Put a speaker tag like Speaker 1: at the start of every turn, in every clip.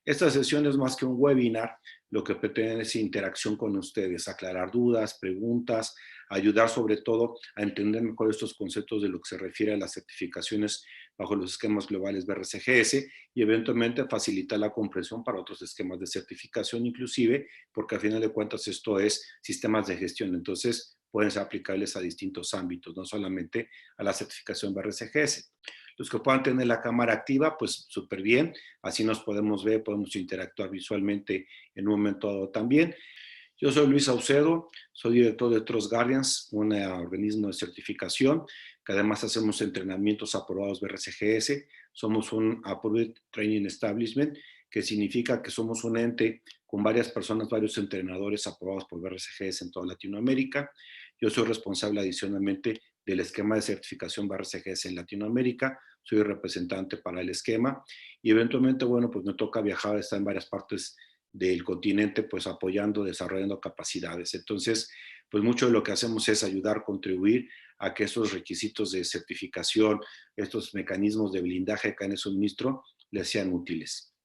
Speaker 1: Esta sesión es más que un webinar, lo que pretende es interacción con ustedes, aclarar dudas, preguntas, ayudar sobre todo a entender mejor estos conceptos de lo que se refiere a las certificaciones bajo los esquemas globales BRCGS y eventualmente facilitar la comprensión para otros esquemas de certificación inclusive, porque al final de cuentas esto es sistemas de gestión, entonces pueden ser aplicables a distintos ámbitos, no solamente a la certificación BRCGS. Los que puedan tener la cámara activa, pues súper bien, así nos podemos ver, podemos interactuar visualmente en un momento dado también. Yo soy Luis Saucedo, soy director de Trust Guardians, un organismo de certificación que además hacemos entrenamientos aprobados BRCGS. Somos un Approved Training Establishment, que significa que somos un ente con varias personas, varios entrenadores aprobados por BRCGS en toda Latinoamérica. Yo soy responsable adicionalmente del esquema de certificación BRCGS en Latinoamérica. Soy representante para el esquema y eventualmente, bueno, pues me toca viajar, estar en varias partes del continente, pues apoyando, desarrollando capacidades. Entonces, pues mucho de lo que hacemos es ayudar, contribuir a que estos requisitos de certificación, estos mecanismos de blindaje que en el suministro les sean útiles.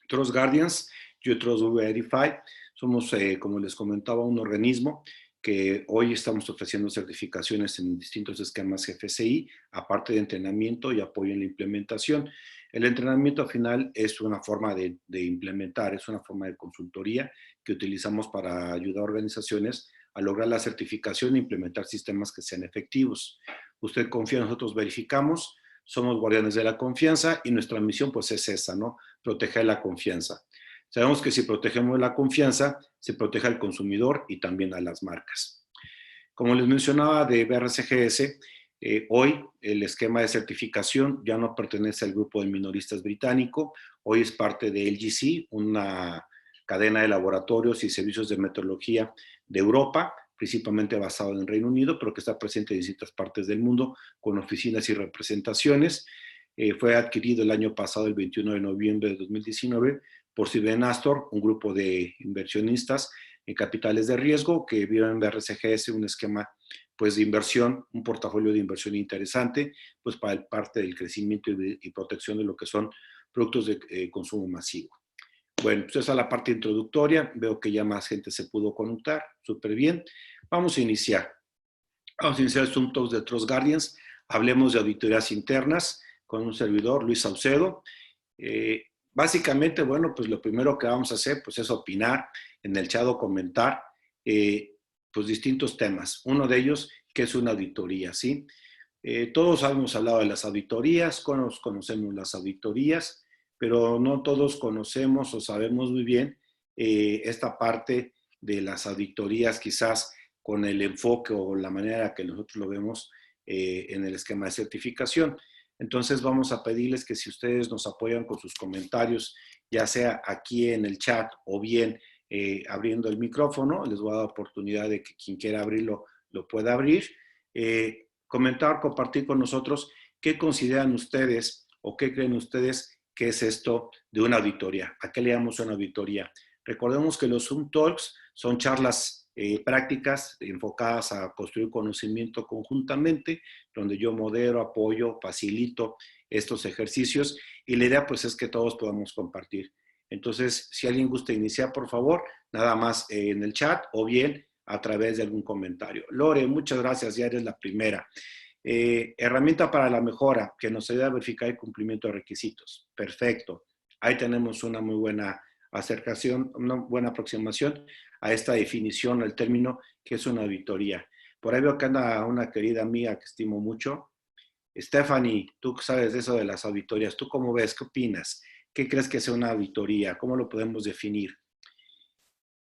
Speaker 1: Trust Guardians, yo Trust Verify, somos, como les comentaba, un organismo que hoy estamos ofreciendo certificaciones en distintos esquemas GFCI, aparte de entrenamiento y apoyo en la implementación. El entrenamiento al final es una forma de implementar, es una forma de consultoría que utilizamos para ayudar a organizaciones a lograr la certificación e implementar sistemas que sean efectivos. Usted confía en nosotros, verificamos, somos guardianes de la confianza y nuestra misión pues es esa, ¿no? Proteger la confianza. Sabemos que si protegemos la confianza, se protege al consumidor y también a las marcas. Como les mencionaba de BRCGS, hoy el esquema de certificación ya no pertenece al grupo de minoristas británico, hoy es parte de LGC, una cadena de laboratorios y servicios de metrología de Europa, principalmente basado en el Reino Unido, pero que está presente en distintas partes del mundo con oficinas y representaciones. Fue adquirido el año pasado, el 21 de noviembre de 2019, por Sylvain Astor, un grupo de inversionistas en capitales de riesgo que vieron en BRCGS un esquema pues, de inversión, un portafolio de inversión interesante, pues para parte del crecimiento y protección de lo que son productos de consumo masivo. Bueno, pues esa es la parte introductoria. Veo que ya más gente se pudo conectar. Súper bien. Vamos a iniciar. Vamos a iniciar Zoom de Trust Guardians. Hablemos de auditorías internas con un servidor, Luis Saucedo. Básicamente, bueno, pues lo primero que vamos a hacer pues es opinar en el chat o comentar pues distintos temas. Uno de ellos, que es una auditoría, ¿sí? Todos hemos hablado de las auditorías, conocemos las auditorías, pero no todos conocemos o sabemos muy bien esta parte de las auditorías, quizás con el enfoque o la manera que nosotros lo vemos en el esquema de certificación. Entonces vamos a pedirles que si ustedes nos apoyan con sus comentarios, ya sea aquí en el chat o bien abriendo el micrófono, les voy a dar oportunidad de que quien quiera abrirlo lo pueda abrir. Comentar, compartir con nosotros qué consideran ustedes o qué creen ustedes que es esto de una auditoría. ¿A qué le llamamos una auditoría? Recordemos que los Zoom Talks son charlas prácticas enfocadas a construir conocimiento conjuntamente, donde yo modero, apoyo, facilito estos ejercicios y la idea pues es que todos podamos compartir. Entonces, si alguien gusta iniciar, por favor, nada más en el chat o bien a través de algún comentario. Lore, muchas gracias, ya eres la primera. Herramienta para la mejora, que nos ayuda a verificar el cumplimiento de requisitos. Perfecto. Ahí tenemos una muy buena acercación, una buena aproximación a esta definición, al término que es una auditoría. Por ahí veo que anda una querida amiga que estimo mucho. Stephanie, tú sabes de eso de las auditorías. ¿Tú cómo ves? ¿Qué opinas? ¿Qué crees que sea una auditoría? ¿Cómo lo podemos definir?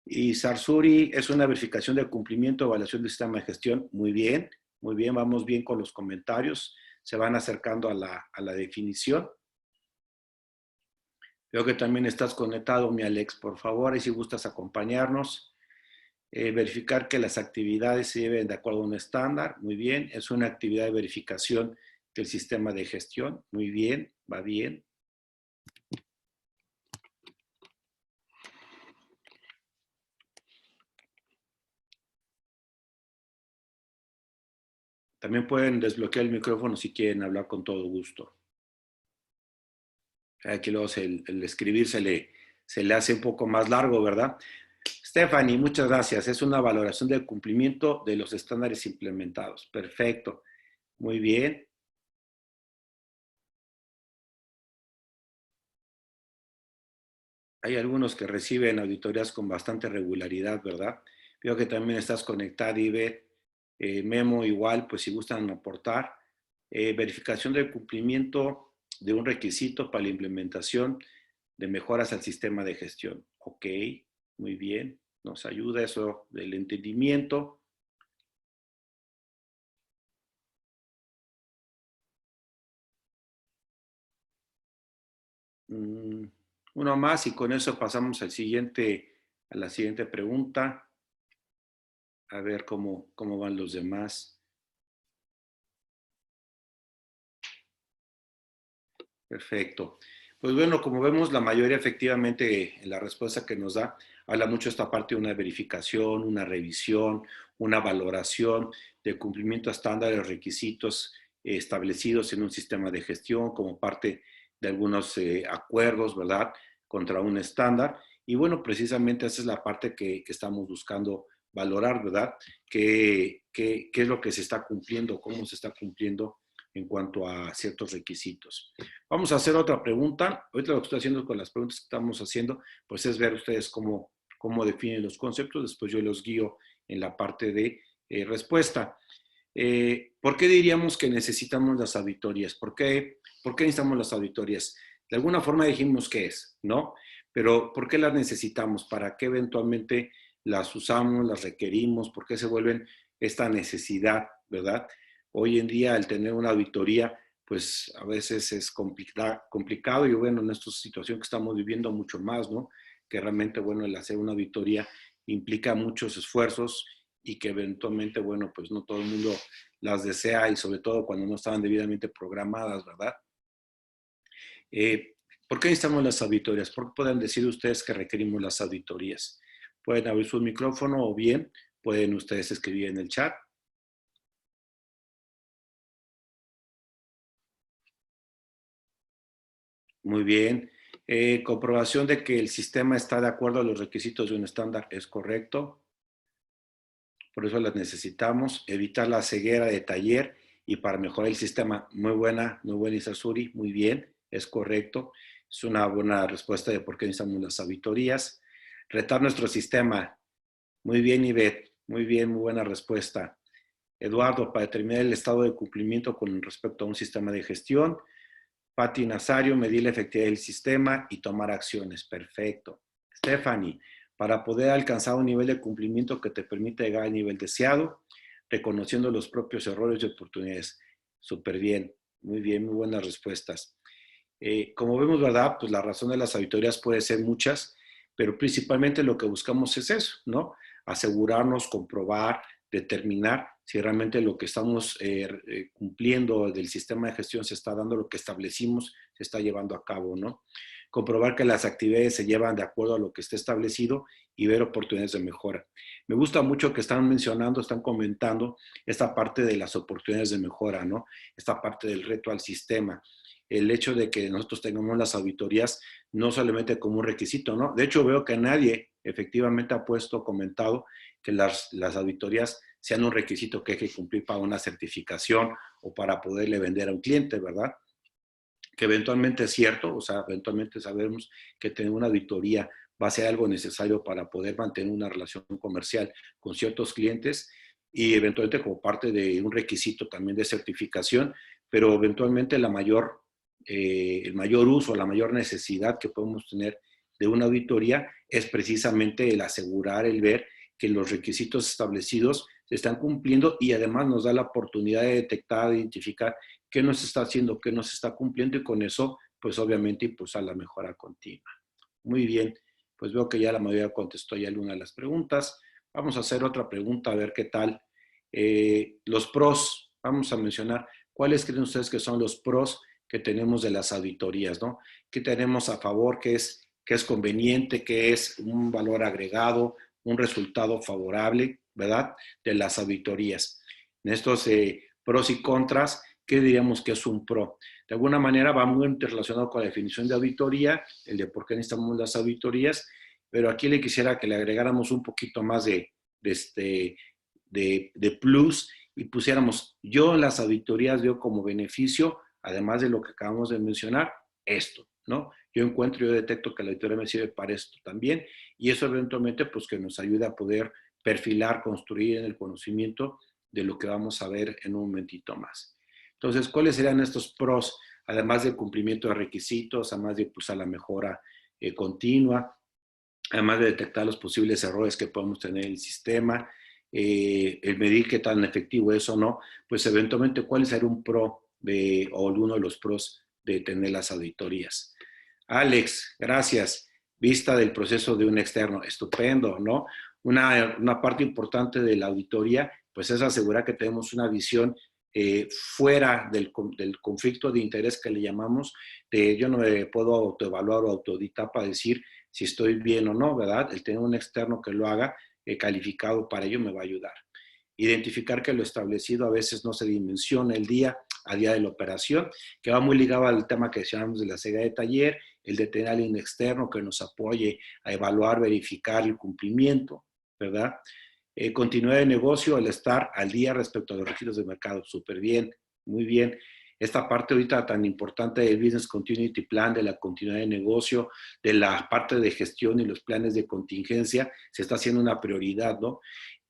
Speaker 1: Y Sarsuri es una verificación de cumplimiento, evaluación del sistema de gestión. Muy bien, vamos bien con los comentarios. Se van acercando a la definición. Veo que también estás conectado, mi Alex, por favor, y si gustas acompañarnos. Verificar que las actividades se lleven de acuerdo a un estándar. Muy bien, es una actividad de verificación del sistema de gestión. Muy bien, va bien. También pueden desbloquear el micrófono si quieren hablar con todo gusto. Aquí luego el escribir se le hace un poco más largo, ¿verdad? Stephanie, muchas gracias. Es una valoración del cumplimiento de los estándares implementados. Perfecto. Muy bien. Hay algunos que reciben auditorías con bastante regularidad, ¿verdad? Veo que también estás conectada, Ivette. Memo, igual, pues si gustan aportar. Verificación del cumplimiento de un requisito para la implementación de mejoras al sistema de gestión. Ok, muy bien. Nos ayuda eso del entendimiento. Uno más y con eso pasamos a la siguiente pregunta. A ver cómo van los demás. Perfecto. Pues bueno, como vemos, la mayoría efectivamente en la respuesta que nos da habla mucho esta parte de una verificación, una revisión, una valoración de cumplimiento a estándares, requisitos establecidos en un sistema de gestión como parte de algunos acuerdos, ¿verdad? Contra un estándar. Y bueno, precisamente esa es la parte que estamos buscando valorar, ¿verdad? ¿Qué es lo que se está cumpliendo? ¿Cómo se está cumpliendo en cuanto a ciertos requisitos? Vamos a hacer otra pregunta. Ahorita lo que estoy haciendo con las preguntas que estamos haciendo, pues es ver ustedes cómo definen los conceptos. Después yo los guío en la parte de respuesta. ¿Por qué diríamos que necesitamos las auditorías? ¿Por qué necesitamos las auditorías? De alguna forma dijimos qué es, ¿no? Pero ¿por qué las necesitamos? ¿Para qué eventualmente las usamos, las requerimos? ¿Por qué se vuelven esta necesidad, verdad? Hoy en día, el tener una auditoría, pues a veces es complicado y bueno, en esta situación que estamos viviendo mucho más, ¿no? Que realmente, bueno, el hacer una auditoría implica muchos esfuerzos y que eventualmente, bueno, pues no todo el mundo las desea y sobre todo cuando no estaban debidamente programadas, ¿verdad? ¿Por qué necesitamos las auditorías? ¿Por qué pueden decir ustedes que requerimos las auditorías? Pueden abrir su micrófono o bien pueden ustedes escribir en el chat. Muy bien. Comprobación de que el sistema está de acuerdo a los requisitos de un estándar es correcto. Por eso las necesitamos. Evitar la ceguera de taller y para mejorar el sistema. Muy buena Isasuri. Muy bien, es correcto. Es una buena respuesta de por qué necesitamos las auditorías. Retar nuestro sistema. Muy bien, Ivette. Muy bien, muy buena respuesta. Eduardo, para determinar el estado de cumplimiento con respecto a un sistema de gestión. Pati Nazario, medir la efectividad del sistema y tomar acciones. Perfecto. Stephanie, para poder alcanzar un nivel de cumplimiento que te permita llegar al nivel deseado, reconociendo los propios errores y oportunidades. Súper bien. Muy bien, muy buenas respuestas. Como vemos, ¿verdad? Pues la razón de las auditorías puede ser muchas, pero principalmente lo que buscamos es eso, ¿no? Asegurarnos, comprobar, determinar si realmente lo que estamos cumpliendo del sistema de gestión se está dando, lo que establecimos se está llevando a cabo, ¿no? Comprobar que las actividades se llevan de acuerdo a lo que está establecido y ver oportunidades de mejora. Me gusta mucho que están mencionando, están comentando esta parte de las oportunidades de mejora, ¿no? Esta parte del reto al sistema. El hecho de que nosotros tengamos las auditorías no solamente como un requisito, ¿no? De hecho, veo que nadie efectivamente ha comentado que las auditorías sean un requisito que hay que cumplir para una certificación o para poderle vender a un cliente, ¿verdad? Que eventualmente es cierto, o sea, eventualmente sabemos que tener una auditoría va a ser algo necesario para poder mantener una relación comercial con ciertos clientes y eventualmente como parte de un requisito también de certificación, pero eventualmente el mayor uso, la mayor necesidad que podemos tener de una auditoría es precisamente el asegurar, el ver que los requisitos establecidos se están cumpliendo y además nos da la oportunidad de detectar, de identificar qué nos está haciendo, qué nos está cumpliendo y con eso, pues obviamente impulsar la mejora continua. Muy bien, pues veo que ya la mayoría contestó ya alguna de las preguntas. Vamos a hacer otra pregunta a ver qué tal. Los pros, vamos a mencionar, ¿cuáles creen ustedes que son los pros que tenemos de las auditorías, ¿no? ¿Qué tenemos a favor? ¿Qué es conveniente? ¿Qué es un valor agregado? Un resultado favorable, ¿verdad? De las auditorías. En estos pros y contras, ¿qué diríamos que es un pro? De alguna manera va muy interrelacionado con la definición de auditoría, el de por qué necesitamos las auditorías, pero aquí le quisiera que le agregáramos un poquito más de plus y pusiéramos, yo en las auditorías veo como beneficio, además de lo que acabamos de mencionar, esto, ¿no? Yo detecto que la auditoría me sirve para esto también y eso eventualmente pues que nos ayuda a poder perfilar, construir en el conocimiento de lo que vamos a ver en un momentito más. Entonces, ¿cuáles serían estos pros? Además del cumplimiento de requisitos, además de impulsar la mejora continua, además de detectar los posibles errores que podemos tener en el sistema, el medir qué tan efectivo es o no, pues eventualmente cuál sería un pro o uno de los pros de tener las auditorías. Alex, gracias. Vista del proceso de un externo, estupendo, ¿no? Una parte importante de la auditoría, pues es asegurar que tenemos una visión fuera del conflicto de interés que le llamamos, yo no me puedo autoevaluar o autoeditar para decir si estoy bien o no, ¿verdad? El tener un externo que lo haga calificado para ello me va a ayudar. Identificar que lo establecido a veces no se dimensiona el día a día de la operación, que va muy ligado al tema que decíamos de la seguridad de taller, el de tener a alguien externo que nos apoye a evaluar, verificar el cumplimiento, ¿verdad? Continuidad de negocio, el estar al día respecto a los requisitos de mercado, súper bien, muy bien. Esta parte ahorita tan importante del Business Continuity Plan, de la continuidad de negocio, de la parte de gestión y los planes de contingencia, se está haciendo una prioridad, ¿no?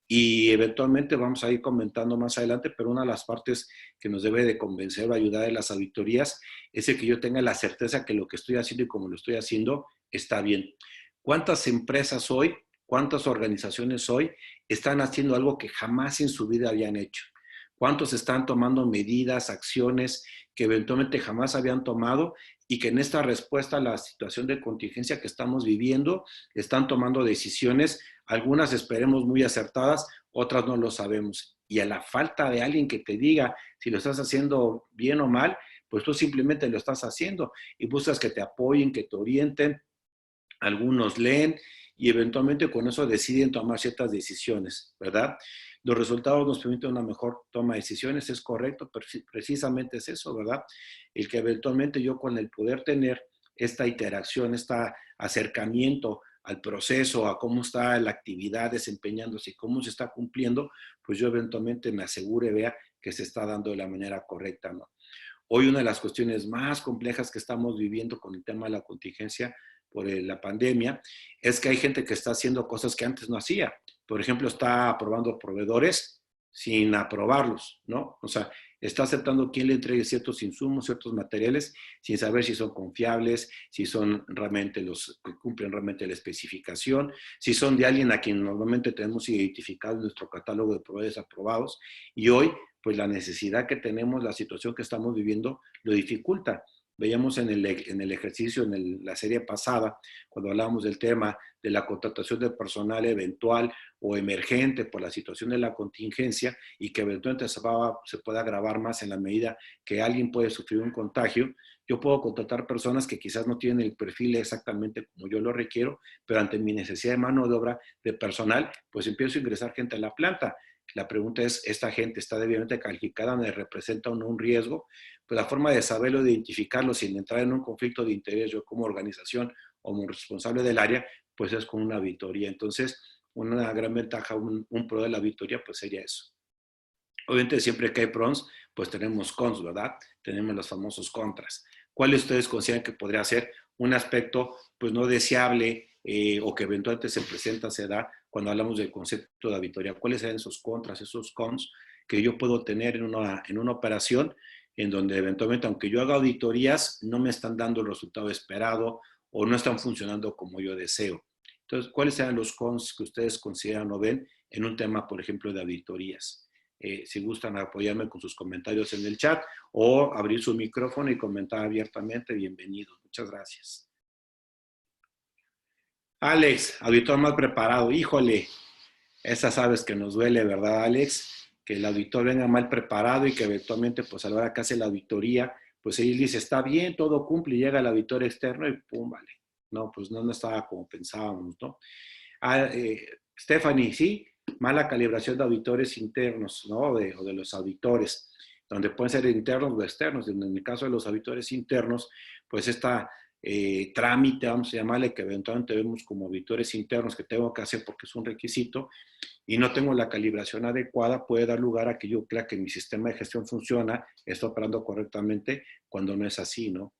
Speaker 1: Y eventualmente vamos a ir comentando más adelante, pero una de las partes que nos debe de convencer o ayudar en las auditorías es el que yo tenga la certeza que lo que estoy haciendo y como lo estoy haciendo está bien. ¿Cuántas empresas hoy, cuántas organizaciones hoy están haciendo algo que jamás en su vida habían hecho? ¿Cuántos están tomando medidas, acciones que eventualmente jamás habían tomado y que en esta respuesta a la situación de contingencia que estamos viviendo están tomando decisiones, algunas esperemos muy acertadas, otras no lo sabemos? Y a la falta de alguien que te diga si lo estás haciendo bien o mal, pues tú simplemente lo estás haciendo y buscas que te apoyen, que te orienten. Algunos leen y eventualmente con eso deciden tomar ciertas decisiones, ¿verdad? Los resultados nos permiten una mejor toma de decisiones, es correcto, precisamente es eso, ¿verdad? El que eventualmente yo con el poder tener esta interacción, este acercamiento al proceso, a cómo está la actividad desempeñándose y cómo se está cumpliendo, pues yo eventualmente me asegure, vea que se está dando de la manera correcta, ¿no? Hoy una de las cuestiones más complejas que estamos viviendo con el tema de la contingencia por la pandemia es que hay gente que está haciendo cosas que antes no hacía. Por ejemplo, está aprobando proveedores sin aprobarlos, ¿no? O sea, está aceptando quién le entregue ciertos insumos, ciertos materiales, sin saber si son confiables, si son realmente los que cumplen realmente la especificación, si son de alguien a quien normalmente tenemos identificado en nuestro catálogo de proveedores aprobados. Y hoy pues la necesidad que tenemos, la situación que estamos viviendo, lo dificulta. Veíamos en el ejercicio, la serie pasada, cuando hablábamos del tema de la contratación de personal eventual o emergente por la situación de la contingencia y que eventualmente se pueda agravar más en la medida que alguien puede sufrir un contagio. Yo puedo contratar personas que quizás no tienen el perfil exactamente como yo lo requiero, pero ante mi necesidad de mano de obra, de personal, pues empiezo a ingresar gente a la planta. La pregunta es, ¿esta gente está debidamente calificada? ¿Me representa o no un riesgo? Pues la forma de saberlo, de identificarlo sin entrar en un conflicto de interés, yo como organización o como responsable del área, pues es con una auditoría. Entonces, una gran ventaja, un pro de la auditoría, pues sería eso. Obviamente, siempre que hay pros, pues tenemos cons, ¿verdad? Tenemos los famosos contras. ¿Cuáles ustedes consideran que podría ser un aspecto, pues no deseable o que eventualmente se presenta, se da cuando hablamos del concepto de auditoría? ¿Cuáles serían esos contras, esos cons que yo puedo tener en una operación en donde eventualmente, aunque yo haga auditorías, no me están dando el resultado esperado o no están funcionando como yo deseo? Entonces, ¿cuáles serían los cons que ustedes consideran o ven en un tema, por ejemplo, de auditorías? Si gustan apoyarme con sus comentarios en el chat o abrir su micrófono y comentar abiertamente, bienvenidos. Muchas gracias. Alex, auditor mal preparado. Híjole, esa sabes que nos duele, ¿verdad, Alex? Que el auditor venga mal preparado y que eventualmente, pues a la hora que hace la auditoría, pues él dice, está bien, todo cumple, y llega el auditor externo y pum, vale. No, pues no estaba como pensábamos, ¿no? Stephanie, sí, mala calibración de auditores internos, ¿no? O de los auditores. donde pueden ser internos o externos. En el caso de los auditores internos, pues esta trámite, vamos a llamarle, que eventualmente vemos como auditores internos que tengo que hacer porque es un requisito y no tengo la calibración adecuada, puede dar lugar a que yo crea que mi sistema de gestión funciona, está operando correctamente, cuando no es así, ¿no?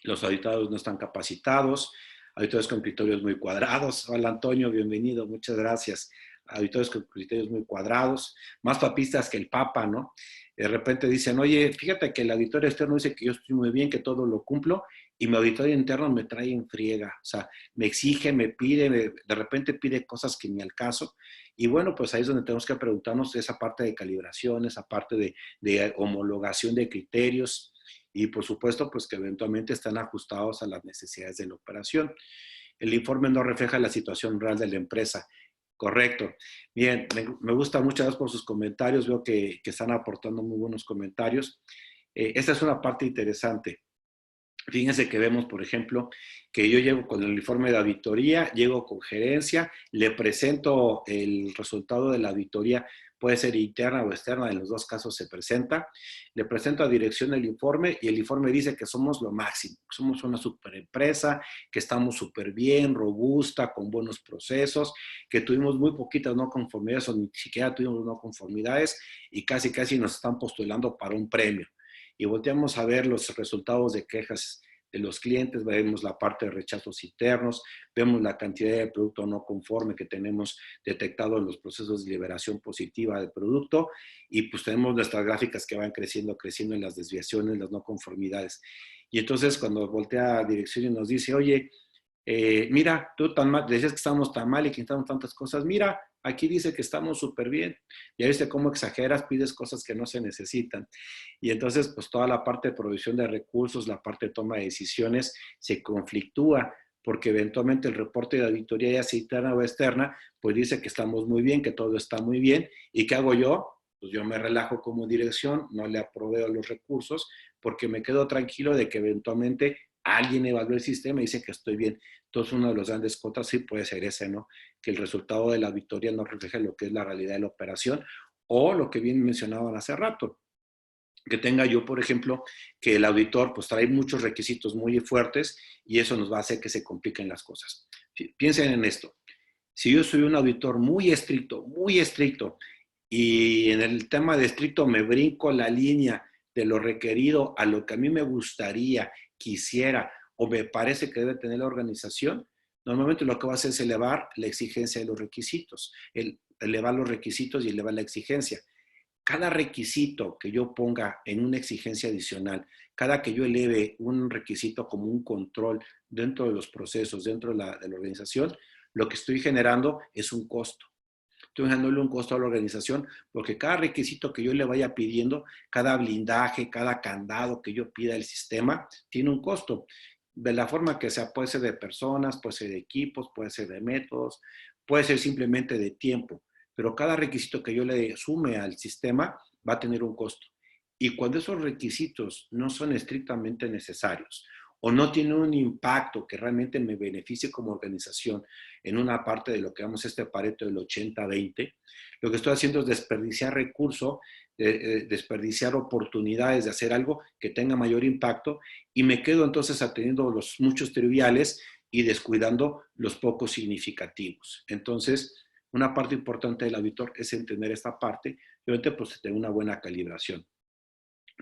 Speaker 1: Los auditados no están capacitados, auditores con criterios muy cuadrados. Hola Antonio, bienvenido, muchas gracias. Auditores con criterios muy cuadrados, más papistas que el Papa, ¿no? De repente dicen, oye, fíjate que el auditor externo dice que yo estoy muy bien, que todo lo cumplo, y mi auditor interno me trae en friega, o sea, me exige, me pide, de repente pide cosas que ni al caso, y bueno, pues ahí es donde tenemos que preguntarnos esa parte de calibración, esa parte de homologación de criterios, y por supuesto, pues que eventualmente están ajustados a las necesidades de la operación. El informe no refleja la situación real de la empresa. Correcto. Bien, me gusta mucho por sus comentarios, veo que están aportando muy buenos comentarios. Esta es una parte interesante. Fíjense que vemos, por ejemplo, que yo llego con el informe de auditoría, llego con gerencia, le presento el resultado de la auditoría, puede ser interna o externa, en los dos casos se presenta, le presento a dirección el informe y el informe dice que somos lo máximo, que somos una super empresa, que estamos súper bien, robusta, con buenos procesos, que tuvimos muy poquitas no conformidades o ni siquiera tuvimos no conformidades y casi casi nos están postulando para un premio. Y volteamos a ver los resultados de quejas de los clientes, vemos la parte de rechazos internos, vemos la cantidad de producto no conforme que tenemos detectado en los procesos de liberación positiva del producto y pues tenemos nuestras gráficas que van creciendo, creciendo en las desviaciones, las no conformidades. Y entonces cuando voltea a dirección y nos dice, oye, mira, tú tan mal, decías que estamos tan mal y que necesitamos tantas cosas, mira, aquí dice que estamos súper bien. Ya viste cómo exageras, pides cosas que no se necesitan. Y entonces, pues toda la parte de provisión de recursos, la parte de toma de decisiones se conflictúa porque eventualmente el reporte de auditoría, ya sea interna o externa, pues dice que estamos muy bien, que todo está muy bien. ¿Y qué hago yo? Pues yo me relajo como dirección, no le aproveo los recursos porque me quedo tranquilo de que eventualmente alguien evalúa el sistema y dice que estoy bien. Entonces, uno de los grandes contras sí puede ser ese, ¿no? Que el resultado de la auditoría no refleja lo que es la realidad de la operación o lo que bien mencionaban hace rato, que tenga yo, por ejemplo, que el auditor pues trae muchos requisitos muy fuertes y eso nos va a hacer que se compliquen las cosas. Piensen en esto. Si yo soy un auditor muy estricto, y en el tema de estricto me brinco la línea de lo requerido a lo que a mí me gustaría, quisiera o me parece que debe tener la organización, normalmente lo que va a hacer es elevar la exigencia de los requisitos, elevar los requisitos y elevar la exigencia. Cada requisito que yo ponga en una exigencia adicional, cada que yo eleve un requisito como un control dentro de los procesos, dentro de la organización, lo que estoy generando es un costo. Estoy generándole un costo a la organización porque cada requisito que yo le vaya pidiendo, cada blindaje, cada candado que yo pida al sistema, tiene un costo. De la forma que sea, puede ser de personas, puede ser de equipos, puede ser de métodos, puede ser simplemente de tiempo, pero cada requisito que yo le sume al sistema va a tener un costo. Y cuando esos requisitos no son estrictamente necesarios o no tienen un impacto que realmente me beneficie como organización en una parte de lo que llamamos este Pareto del 80-20, lo que estoy haciendo es desperdiciar recursos, desperdiciar oportunidades de hacer algo que tenga mayor impacto y me quedo entonces atendiendo los muchos triviales y descuidando los pocos significativos. Entonces, una parte importante del auditor es entender esta parte y obviamente pues tener una buena calibración.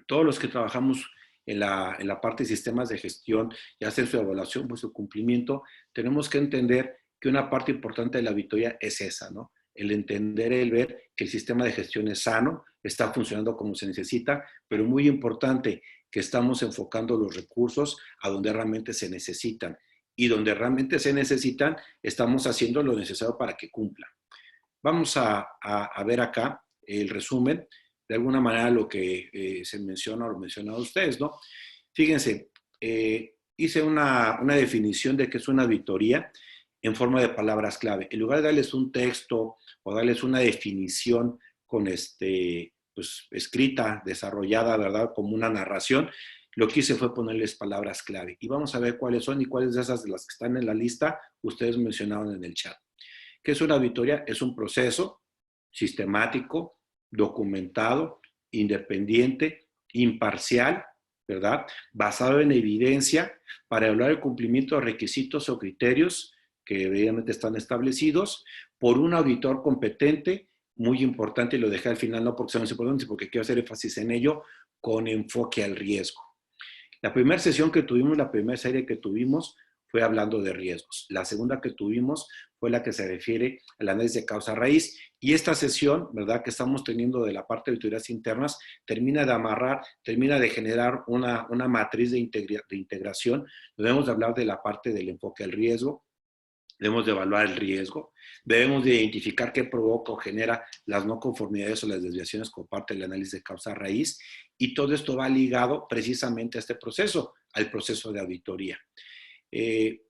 Speaker 1: Todos los que trabajamos en la parte de sistemas de gestión y hacer su evaluación, pues su cumplimiento, tenemos que entender que una parte importante de la auditoría es esa, ¿no? El entender, el ver que el sistema de gestión es sano, está funcionando como se necesita, pero muy importante que estamos enfocando los recursos a donde realmente se necesitan. Y donde realmente se necesitan, estamos haciendo lo necesario para que cumplan. Vamos a ver acá el resumen, de alguna manera lo que se menciona o lo mencionado ustedes, ¿no? Fíjense, hice una definición de qué es una auditoría en forma de palabras clave. En lugar de darles un texto o darles una definición con pues, escrita, desarrollada, ¿verdad? Como una narración, lo que hice fue ponerles palabras clave. Y vamos a ver cuáles son y cuáles de esas de las que están en la lista ustedes mencionaron en el chat. ¿Qué es una auditoría? Es un proceso sistemático, documentado, independiente, imparcial, ¿verdad? Basado en evidencia para evaluar el cumplimiento de requisitos o criterios que obviamente están establecidos por un auditor competente, muy importante, y lo dejé al final no porque sean importantes, porque quiero hacer énfasis en ello, con enfoque al riesgo. La primera sesión que tuvimos, la primera serie que tuvimos, fue hablando de riesgos. La segunda que tuvimos fue la que se refiere al análisis de causa raíz. Y esta sesión, ¿verdad?, que estamos teniendo de la parte de auditorías internas, termina de amarrar, termina de generar una matriz de integración. Debemos de hablar de la parte del enfoque al riesgo, debemos de evaluar el riesgo, debemos de identificar qué provoca o genera las no conformidades o las desviaciones como parte del análisis de causa raíz, y todo esto va ligado precisamente a este proceso, al proceso de auditoría.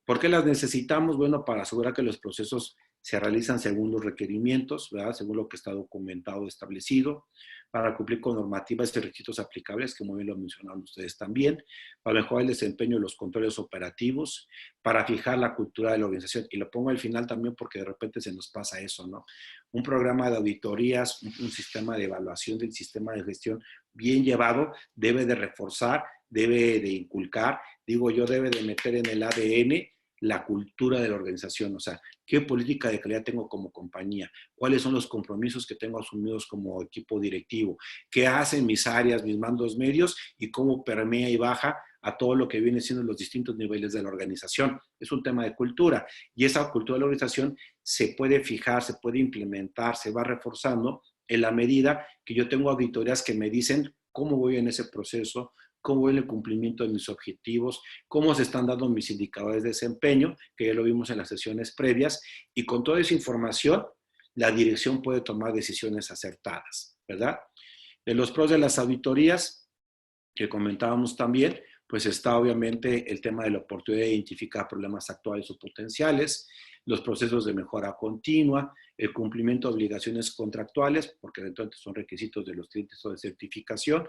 Speaker 1: ¿Por qué las necesitamos? Bueno, para asegurar que los procesos se realizan según los requerimientos, ¿verdad? Según lo que está documentado, establecido, para cumplir con normativas y requisitos aplicables, que muy bien lo mencionaron ustedes también, para mejorar el desempeño de los controles operativos, para fijar la cultura de la organización. Y lo pongo al final también porque de repente se nos pasa eso, ¿no? Un programa de auditorías, un sistema de evaluación del sistema de gestión bien llevado debe de reforzar, debe de inculcar, digo yo, debe de meter en el ADN la cultura de la organización, o sea, qué política de calidad tengo como compañía, cuáles son los compromisos que tengo asumidos como equipo directivo, qué hacen mis áreas, mis mandos medios y cómo permea y baja a todo lo que viene siendo los distintos niveles de la organización. Es un tema de cultura y esa cultura de la organización se puede fijar, se puede implementar, se va reforzando en la medida que yo tengo auditorías que me dicen cómo voy en ese proceso, cómo voy en el cumplimiento de mis objetivos, cómo se están dando mis indicadores de desempeño, que ya lo vimos en las sesiones previas, y con toda esa información, la dirección puede tomar decisiones acertadas, ¿verdad? De los pros de las auditorías, que comentábamos también, pues está obviamente el tema de la oportunidad de identificar problemas actuales o potenciales, los procesos de mejora continua, el cumplimiento de obligaciones contractuales, porque entonces son requisitos de los clientes o de certificación,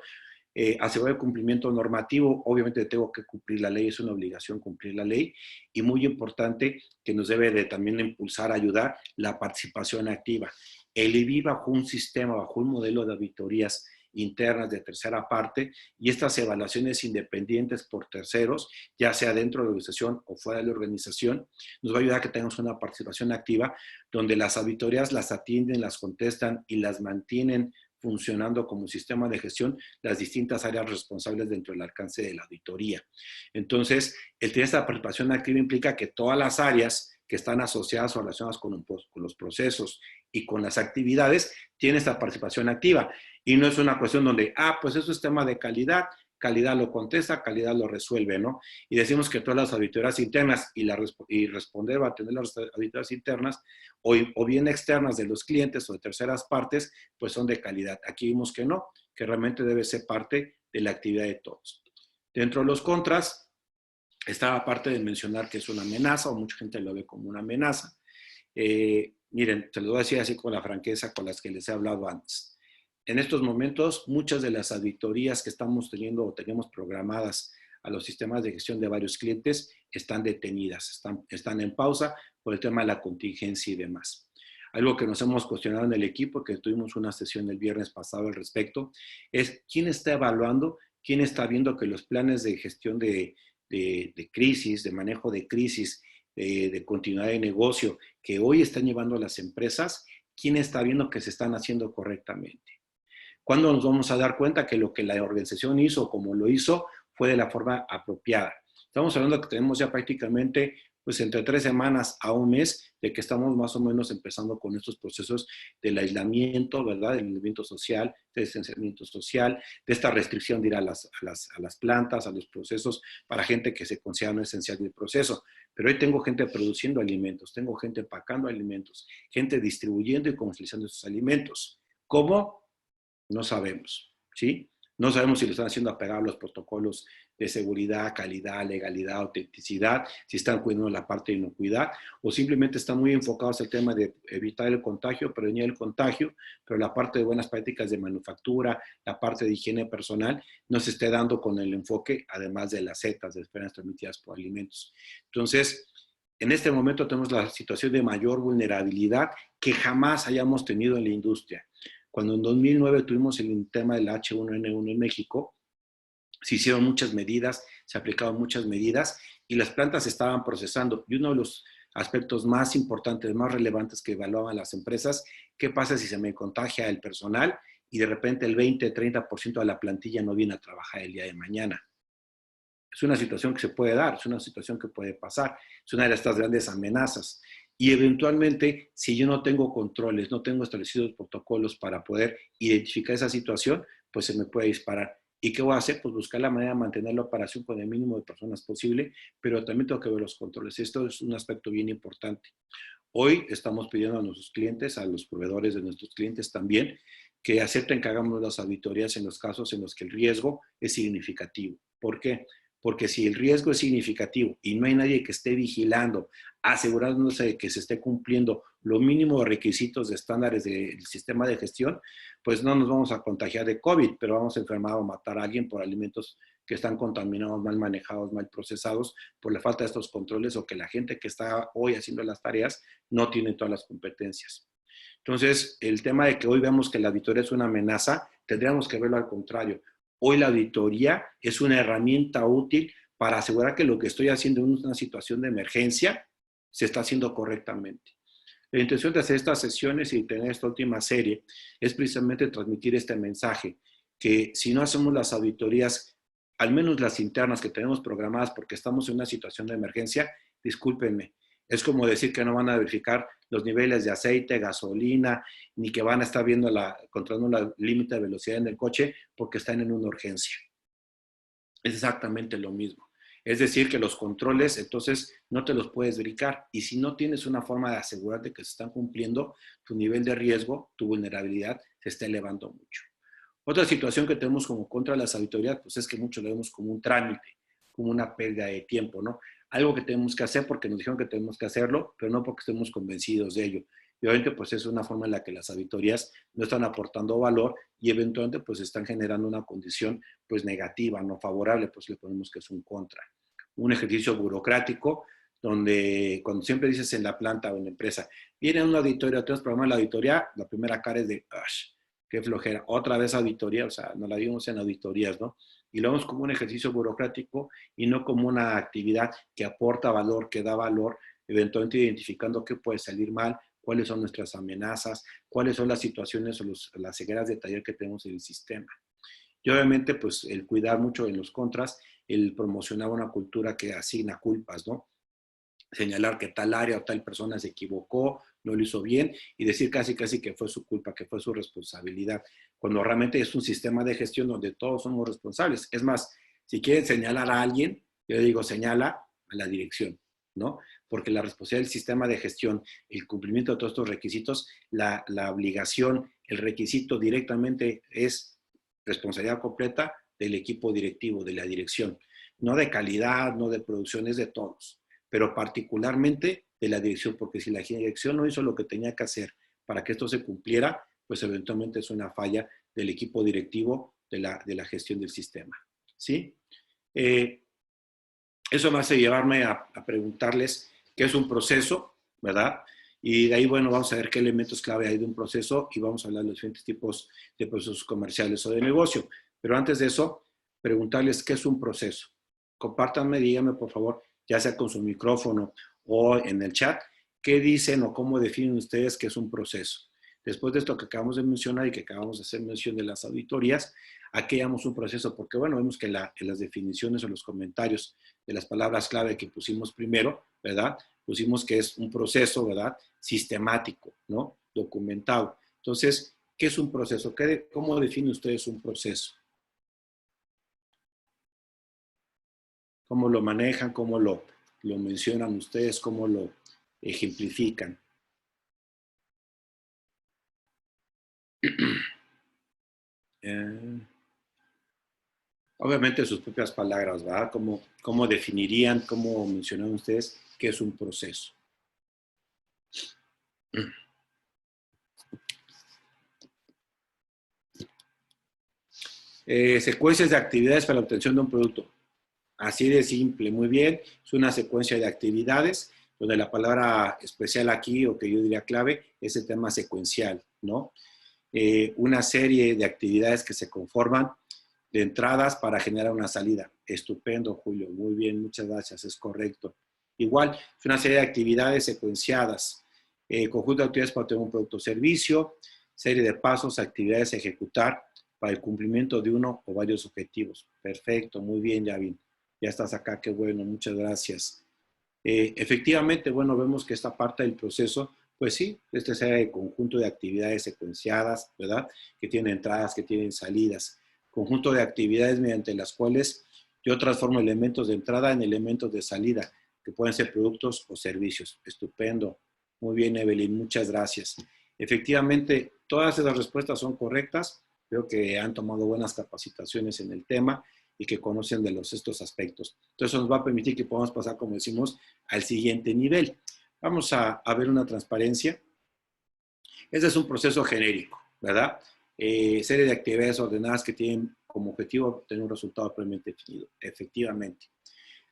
Speaker 1: asegurar el cumplimiento normativo, obviamente tengo que cumplir la ley, es una obligación cumplir la ley, y muy importante que nos debe de también impulsar, ayudar, la participación activa. El IBI bajo un sistema, bajo un modelo de auditorías internas de tercera parte, y estas evaluaciones independientes por terceros, ya sea dentro de la organización o fuera de la organización, nos va a ayudar a que tengamos una participación activa, donde las auditorías las atienden, las contestan y las mantienen funcionando como sistema de gestión las distintas áreas responsables dentro del alcance de la auditoría. Entonces, el tener esta participación activa implica que todas las áreas que están asociadas o relacionadas con los procesos y con las actividades tienen esta participación activa. Y no es una cuestión donde, pues eso es tema de calidad, calidad lo contesta, calidad lo resuelve, ¿no? Y decimos que todas las auditorías internas y responder va a tener las auditorías internas o bien externas de los clientes o de terceras partes, pues son de calidad. Aquí vimos que no, que realmente debe ser parte de la actividad de todos. Dentro de los contras, está aparte de mencionar que es una amenaza, o mucha gente lo ve como una amenaza. Miren, se lo voy a decir así con la franqueza con las que les he hablado antes. En estos momentos, muchas de las auditorías que estamos teniendo o tenemos programadas a los sistemas de gestión de varios clientes están detenidas, están en pausa por el tema de la contingencia y demás. Algo que nos hemos cuestionado en el equipo, que tuvimos una sesión el viernes pasado al respecto, es quién está evaluando, quién está viendo que los planes de gestión de crisis, de manejo de crisis, de continuidad de negocio que hoy están llevando las empresas, quién está viendo que se están haciendo correctamente. ¿Cuándo nos vamos a dar cuenta que lo que la organización hizo, como lo hizo, fue de la forma apropiada? Estamos hablando de que tenemos ya prácticamente pues entre 3 semanas a un mes de que estamos más o menos empezando con estos procesos del aislamiento, ¿verdad? Del aislamiento social, del distanciamiento social, de esta restricción de ir a las plantas, a los procesos para gente que se considera no esencial del proceso. Pero hoy tengo gente produciendo alimentos, tengo gente empacando alimentos, gente distribuyendo y comercializando esos alimentos. ¿Cómo? No sabemos, ¿sí? No sabemos si lo están haciendo apegado a los protocolos de seguridad, calidad, legalidad, autenticidad, si están cuidando la parte de inocuidad o simplemente están muy enfocados al tema de evitar el contagio, prevenir el contagio, pero la parte de buenas prácticas de manufactura, la parte de higiene personal, no se esté dando con el enfoque, además de las setas de enfermedades transmitidas por alimentos. Entonces, en este momento tenemos la situación de mayor vulnerabilidad que jamás hayamos tenido en la industria. Cuando en 2009 tuvimos el tema del H1N1 en México, se hicieron muchas medidas, se aplicaron muchas medidas y las plantas estaban procesando. Y uno de los aspectos más importantes, más relevantes que evaluaban las empresas, ¿qué pasa si se me contagia el personal y de repente el 20-30% de la plantilla no viene a trabajar el día de mañana? Es una situación que se puede dar, es una situación que puede pasar, es una de estas grandes amenazas. Y eventualmente, si yo no tengo controles, no tengo establecidos protocolos para poder identificar esa situación, pues se me puede disparar. ¿Y qué voy a hacer? Pues buscar la manera de mantener la operación con el mínimo de personas posible, pero también tengo que ver los controles. Esto es un aspecto bien importante. Hoy estamos pidiendo a nuestros clientes, a los proveedores de nuestros clientes también, que acepten que hagamos las auditorías en los casos en los que el riesgo es significativo. ¿Por qué? Porque si el riesgo es significativo y no hay nadie que esté vigilando, asegurándose de que se esté cumpliendo los mínimos requisitos de estándares del sistema de gestión, pues no nos vamos a contagiar de COVID, pero vamos a enfermar o matar a alguien por alimentos que están contaminados, mal manejados, mal procesados, por la falta de estos controles o que la gente que está hoy haciendo las tareas no tiene todas las competencias. Entonces, el tema de que hoy vemos que la auditoría es una amenaza, tendríamos que verlo al contrario. Hoy la auditoría es una herramienta útil para asegurar que lo que estoy haciendo en una situación de emergencia se está haciendo correctamente. La intención de hacer estas sesiones y tener esta última serie es precisamente transmitir este mensaje, que si no hacemos las auditorías, al menos las internas que tenemos programadas porque estamos en una situación de emergencia, discúlpenme, es como decir que no van a verificar los niveles de aceite, gasolina, ni que van a estar viendo controlando el límite de velocidad en el coche porque están en una urgencia. Es exactamente lo mismo. Es decir, que los controles, entonces, no te los puedes verificar. Y si no tienes una forma de asegurarte que se están cumpliendo, tu nivel de riesgo, tu vulnerabilidad, se está elevando mucho. Otra situación que tenemos como contra las auditorías, pues es que muchos lo vemos como un trámite, como una pérdida de tiempo, ¿no? Algo que tenemos que hacer porque nos dijeron que tenemos que hacerlo, pero no porque estemos convencidos de ello. Y obviamente, pues es una forma en la que las auditorías no están aportando valor y eventualmente, pues están generando una condición, pues negativa, no favorable, pues le ponemos que es un contra. Un ejercicio burocrático donde cuando siempre dices en la planta o en la empresa, viene una auditoría, tenemos programa de la auditoría, la primera cara es de, qué flojera, otra vez auditoría, o sea, nos la vimos en auditorías, ¿no? Y lo vemos como un ejercicio burocrático y no como una actividad que aporta valor, que da valor, eventualmente identificando qué puede salir mal, cuáles son nuestras amenazas, cuáles son las situaciones o las cegueras de taller que tenemos en el sistema. Y obviamente, pues, el cuidar mucho en los contras, el promocionar una cultura que asigna culpas, ¿no? Señalar que tal área o tal persona se equivocó, no lo hizo bien y decir casi que fue su culpa, que fue su responsabilidad, cuando realmente es un sistema de gestión donde todos somos responsables. Es más, si quieren señalar a alguien, yo digo señala a la dirección, ¿no? Porque la responsabilidad del sistema de gestión, el cumplimiento de todos estos requisitos, la obligación, el requisito directamente es responsabilidad completa del equipo directivo, de la dirección, no de calidad, no de producción, es de todos, pero particularmente de la dirección, porque si la dirección no hizo lo que tenía que hacer para que esto se cumpliera, pues eventualmente es una falla del equipo directivo de la gestión del sistema. ¿Sí? Eso me hace llevarme a preguntarles qué es un proceso, ¿verdad? Y de ahí, bueno, vamos a ver qué elementos clave hay de un proceso y vamos a hablar de los diferentes tipos de procesos comerciales o de negocio. Pero antes de eso, preguntarles qué es un proceso. Compártanme, díganme, por favor, ya sea con su micrófono o en el chat, qué dicen o cómo definen ustedes qué es un proceso. Después de esto que acabamos de mencionar y que acabamos de hacer mención de las auditorías, ¿a qué llamamos un proceso? Porque, bueno, vemos que en las definiciones o los comentarios de las palabras clave que pusimos primero, ¿verdad? Pusimos que es un proceso, ¿verdad? Sistemático, ¿no? Documentado. Entonces, ¿qué es un proceso? ¿Cómo definen ustedes un proceso? ¿Cómo lo manejan? ¿Cómo lo mencionan ustedes? ¿Cómo lo ejemplifican? Obviamente sus propias palabras, ¿verdad? ¿Cómo definirían, cómo mencionan ustedes qué es un proceso? Secuencias de actividades para la obtención de un producto. Así de simple, muy bien. Es una secuencia de actividades donde la palabra especial aquí, o que yo diría clave, es el tema secuencial, ¿no? una serie de actividades que se conforman de entradas para generar una salida. Estupendo, Julio. Muy bien, muchas gracias. Es correcto. Igual, es una serie de actividades secuenciadas. Conjunto de actividades para obtener un producto o servicio, serie de pasos, actividades a ejecutar para el cumplimiento de uno o varios objetivos. Perfecto, muy bien, Yavin. Ya estás acá, qué bueno, muchas gracias. Efectivamente, bueno, vemos que esta parte del proceso, pues sí, este es el conjunto de actividades secuenciadas, ¿verdad? Que tienen entradas, que tienen salidas. Conjunto de actividades mediante las cuales yo transformo elementos de entrada en elementos de salida, que pueden ser productos o servicios. Estupendo. Muy bien, Evelyn, muchas gracias. Efectivamente, todas esas respuestas son correctas. Creo que han tomado buenas capacitaciones en el tema y que conocen de estos aspectos. Entonces, eso nos va a permitir que podamos pasar, como decimos, al siguiente nivel. Vamos a ver una transparencia. Este es un proceso genérico, ¿verdad? Serie de actividades ordenadas que tienen como objetivo obtener un resultado previamente definido, efectivamente.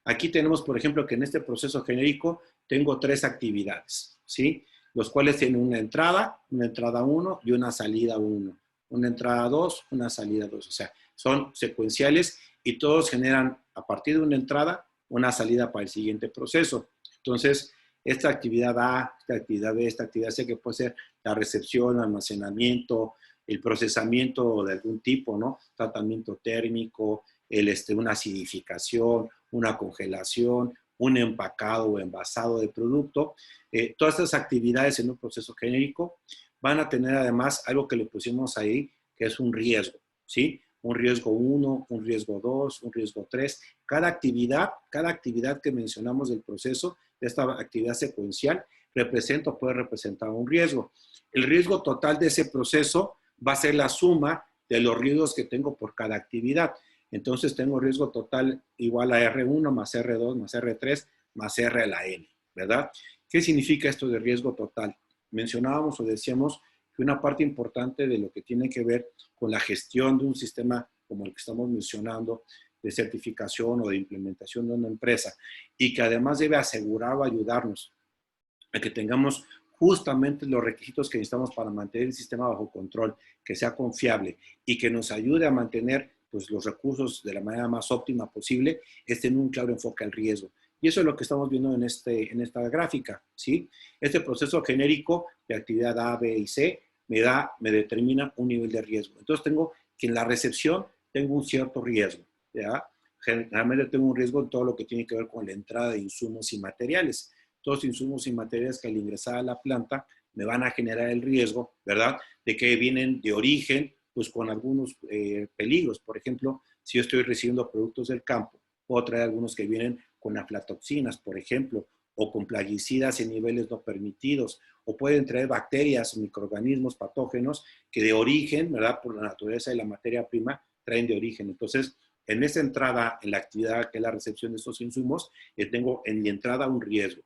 Speaker 1: Aquí tenemos, por ejemplo, que en este proceso genérico tengo 3 actividades, ¿sí? Los cuales tienen una entrada 1 y una salida 1. Una entrada 2, una salida 2. O sea, son secuenciales y todos generan a partir de una entrada una salida para el siguiente proceso. Entonces, esta actividad A, esta actividad B, esta actividad C, que puede ser la recepción, almacenamiento, el procesamiento de algún tipo, ¿no? Tratamiento térmico, una acidificación, una congelación, un empacado o envasado de producto. Todas estas actividades en un proceso genérico van a tener además algo que le pusimos ahí, que es un riesgo, ¿sí? Un riesgo 1, un riesgo 2, un riesgo 3. Cada actividad que mencionamos del proceso, de esta actividad secuencial, representa o puede representar un riesgo. El riesgo total de ese proceso va a ser la suma de los riesgos que tengo por cada actividad. Entonces tengo riesgo total igual a R1 más R2 más R3 más R a la N, ¿verdad? ¿Qué significa esto de riesgo total? Mencionábamos o decíamos que una parte importante de lo que tiene que ver con la gestión de un sistema como el que estamos mencionando, de certificación o de implementación de una empresa, y que además debe asegurar o ayudarnos a que tengamos justamente los requisitos que necesitamos para mantener el sistema bajo control, que sea confiable y que nos ayude a mantener pues, los recursos de la manera más óptima posible, es tener un claro enfoque al riesgo. Y eso es lo que estamos viendo en esta gráfica, ¿sí? Este proceso genérico de actividad A, B y C me determina un nivel de riesgo. Entonces tengo que en la recepción tengo un cierto riesgo, ¿ya? Generalmente tengo un riesgo en todo lo que tiene que ver con la entrada de insumos y materiales. Todos insumos y materiales que al ingresar a la planta me van a generar el riesgo, ¿verdad? De que vienen de origen, pues con algunos peligros. Por ejemplo, si yo estoy recibiendo productos del campo, puedo traer algunos que vienen con aflatoxinas, por ejemplo, o con plaguicidas en niveles no permitidos, o pueden traer bacterias o microorganismos patógenos que de origen, ¿verdad? Por la naturaleza de la materia prima, traen de origen. Entonces, en esa entrada, en la actividad que es la recepción de estos insumos, tengo en mi entrada un riesgo.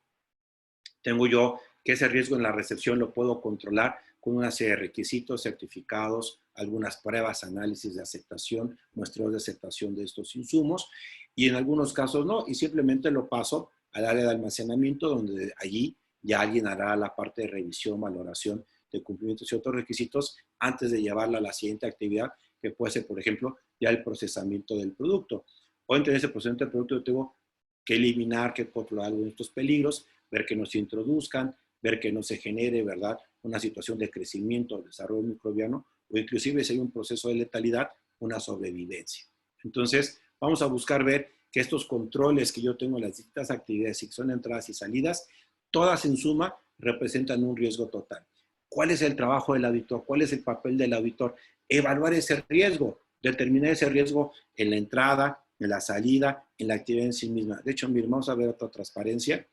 Speaker 1: Tengo yo que ese riesgo en la recepción lo puedo controlar con una serie de requisitos, certificados, algunas pruebas, análisis de aceptación, muestreos de aceptación de estos insumos, y en algunos casos no, y simplemente lo paso al área de almacenamiento, donde allí ya alguien hará la parte de revisión, valoración de cumplimientos y otros requisitos antes de llevarla a la siguiente actividad, que puede ser, por ejemplo, ya el procesamiento del producto. O entre ese procesamiento del producto yo tengo que eliminar, que controlar algunos de estos peligros, ver que no se introduzcan, ver que no se genere, ¿verdad?, una situación de crecimiento, desarrollo microbiano, o inclusive si hay un proceso de letalidad, una sobrevivencia. Entonces, vamos a buscar ver que estos controles que yo tengo en las distintas actividades, si son entradas y salidas, todas en suma representan un riesgo total. ¿Cuál es el trabajo del auditor? ¿Cuál es el papel del auditor? Evaluar ese riesgo, determinar ese riesgo en la entrada, en la salida, en la actividad en sí misma. De hecho, miren, vamos a ver otra transparencia,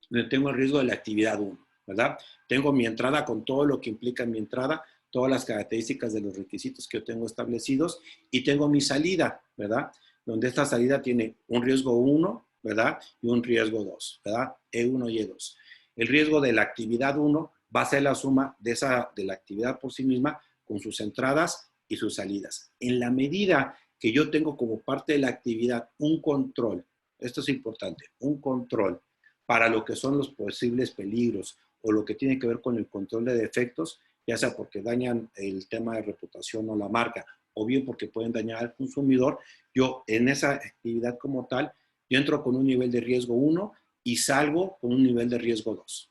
Speaker 1: donde tengo el riesgo de la actividad 1, ¿verdad? Tengo mi entrada con todo lo que implica mi entrada, todas las características de los requisitos que yo tengo establecidos, y tengo mi salida, ¿verdad? Donde esta salida tiene un riesgo 1, ¿verdad? Y un riesgo 2, ¿verdad? E1 y E2. El riesgo de la actividad 1 va a ser la suma de la actividad por sí misma con sus entradas y sus salidas. En la medida que yo tengo como parte de la actividad un control, esto es importante, un control para lo que son los posibles peligros o lo que tiene que ver con el control de defectos, ya sea porque dañan el tema de reputación o la marca, o bien porque pueden dañar al consumidor, yo en esa actividad como tal, yo entro con un nivel de riesgo 1 y salgo con un nivel de riesgo 2,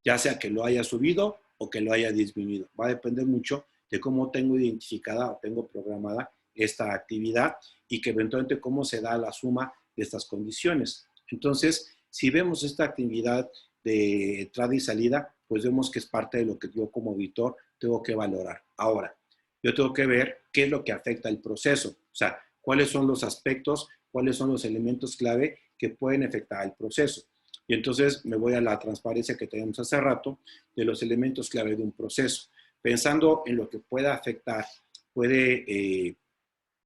Speaker 1: ya sea que lo haya subido o que lo haya disminuido. Va a depender mucho de cómo tengo identificada o tengo programada esta actividad y que eventualmente cómo se da la suma de estas condiciones. Entonces, si vemos esta actividad de entrada y salida, pues vemos que es parte de lo que yo como auditor tengo que valorar. Ahora, yo tengo que ver qué es lo que afecta el proceso, o sea, cuáles son los aspectos, cuáles son los elementos clave que pueden afectar el proceso. Y entonces me voy a la transparencia que tenemos hace rato de los elementos clave de un proceso. Pensando en lo que pueda afectar, puede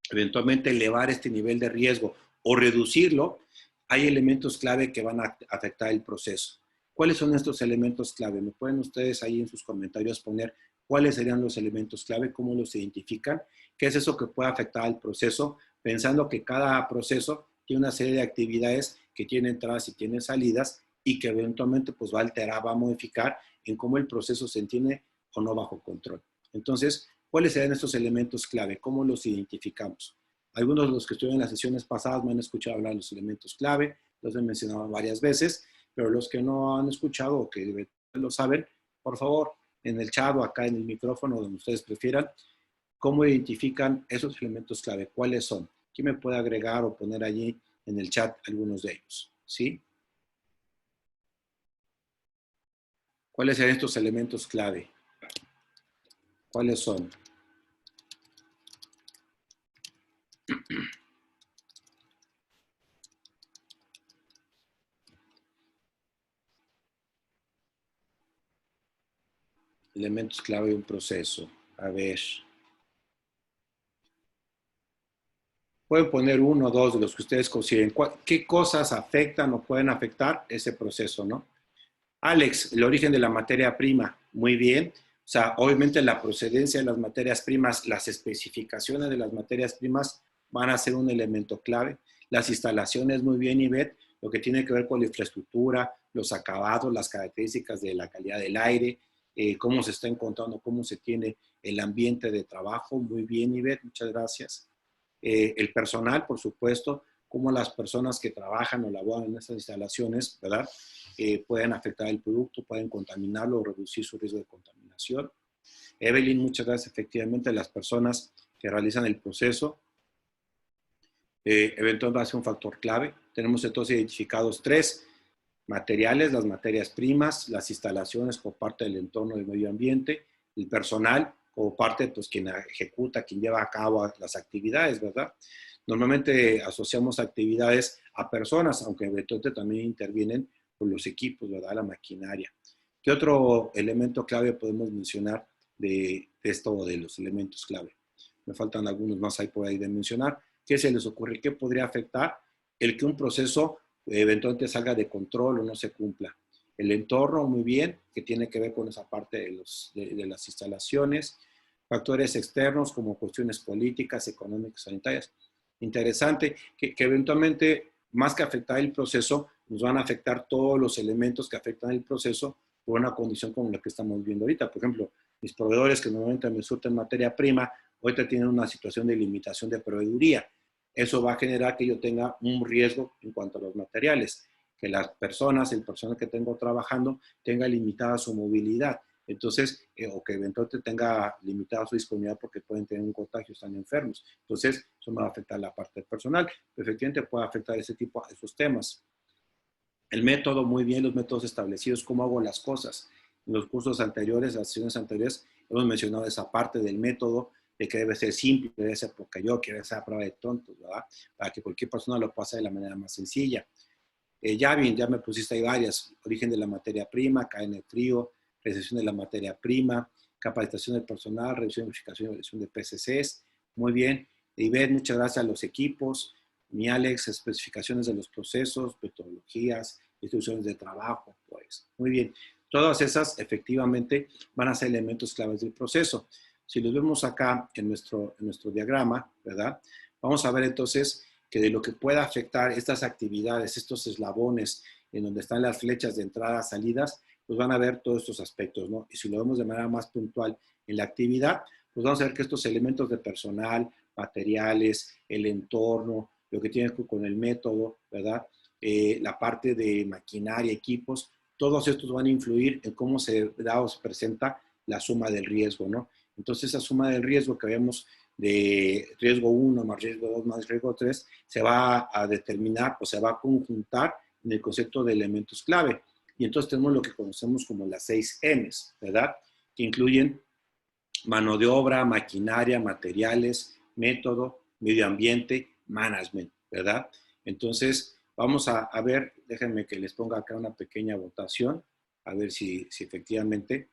Speaker 1: eventualmente elevar este nivel de riesgo o reducirlo, hay elementos clave que van a afectar el proceso. ¿Cuáles son estos elementos clave? ¿Me pueden ustedes ahí en sus comentarios poner cuáles serían los elementos clave, cómo los identifican? ¿Qué es eso que puede afectar al proceso? Pensando que cada proceso tiene una serie de actividades que tiene entradas y tiene salidas y que eventualmente pues va a alterar, va a modificar en cómo el proceso se entiende o no bajo control. Entonces, ¿cuáles serían estos elementos clave? ¿Cómo los identificamos? Algunos de los que estuvieron en las sesiones pasadas me han escuchado hablar de los elementos clave, los he mencionado varias veces, pero los que no han escuchado o que lo saben, por favor, en el chat o acá en el micrófono, donde ustedes prefieran, ¿cómo identifican esos elementos clave? ¿Cuáles son? ¿Quién me puede agregar o poner allí en el chat algunos de ellos? ¿Sí? ¿Cuáles serían estos elementos clave? ¿Cuáles son? Elementos clave de un proceso. A ver. Pueden poner uno o dos de los que ustedes consideren. ¿Qué cosas afectan o pueden afectar ese proceso, no? Alex, el origen de la materia prima. Muy bien. O sea, obviamente la procedencia de las materias primas, las especificaciones de las materias primas van a ser un elemento clave. Las instalaciones, muy bien, Ivette, lo que tiene que ver con la infraestructura, los acabados, las características de la calidad del aire, cómo se está encontrando, cómo se tiene el ambiente de trabajo. Muy bien, Ivette, muchas gracias. El personal, por supuesto, cómo las personas que trabajan o laboran en estas instalaciones, ¿verdad? Pueden afectar el producto, pueden contaminarlo o reducir su riesgo de contaminación. Evelyn, muchas gracias. Efectivamente, las personas que realizan el proceso, eventualmente va a ser un factor clave. Tenemos entonces identificados 3 materiales, las materias primas, las instalaciones como parte del entorno del medio ambiente, el personal como parte, pues, quien ejecuta, quien lleva a cabo las actividades, ¿verdad? Normalmente asociamos actividades a personas, aunque eventualmente también intervienen con los equipos, ¿verdad? La maquinaria. ¿Qué otro elemento clave podemos mencionar de esto de los elementos clave? Me faltan algunos más ahí por ahí de mencionar. ¿Qué se les ocurre? ¿Qué podría afectar el que un proceso eventualmente salga de control o no se cumpla? El entorno, muy bien, que tiene que ver con esa parte de las instalaciones. Factores externos como cuestiones políticas, económicas, sanitarias. Interesante que eventualmente, más que afectar el proceso, nos van a afectar todos los elementos que afectan el proceso por una condición como la que estamos viendo ahorita. Por ejemplo, mis proveedores que normalmente me surten materia prima, ahorita tienen una situación de limitación de proveeduría. Eso va a generar que yo tenga un riesgo en cuanto a los materiales, que las personas, el personal que tengo trabajando, tenga limitada su movilidad. Entonces, o que eventualmente tenga limitada su disponibilidad porque pueden tener un contagio, están enfermos. Entonces, eso me va a afectar la parte personal. Pero efectivamente puede afectar ese tipo de esos temas. El método, muy bien, los métodos establecidos, cómo hago las cosas. En los cursos anteriores, las sesiones anteriores, hemos mencionado esa parte del método, de que debe ser simple, debe ser porque yo quiero esa prueba de tontos, ¿verdad? Para que cualquier persona lo pase de la manera más sencilla. Ya bien, ya me pusiste ahí varias. Origen de la materia prima, cadena de frío, recesión de la materia prima, capacitación del personal, revisión, verificación y evaluación de PCCs. Muy bien. Ivette, muchas gracias a los equipos. Mi Alex, especificaciones de los procesos, metodologías, instrucciones de trabajo. Pues, muy bien. Todas esas efectivamente van a ser elementos claves del proceso. Si los vemos acá en nuestro diagrama, ¿verdad? Vamos a ver entonces que de lo que pueda afectar estas actividades, estos eslabones en donde están las flechas de entradas, salidas, pues van a ver todos estos aspectos, ¿no? Y si lo vemos de manera más puntual en la actividad, pues vamos a ver que estos elementos de personal, materiales, el entorno, lo que tiene que ver con el método, ¿verdad? La parte de maquinaria, equipos, todos estos van a influir en cómo se da o se presenta la suma del riesgo, ¿no? Entonces, esa suma del riesgo que vemos de riesgo 1 más riesgo 2 más riesgo 3 se va a determinar o se va a conjuntar en el concepto de elementos clave. Y entonces tenemos lo que conocemos como las 6 M's, ¿verdad? Que incluyen mano de obra, maquinaria, materiales, método, medio ambiente, management, ¿verdad? Entonces, vamos a ver, déjenme que les ponga acá una pequeña votación, a ver si efectivamente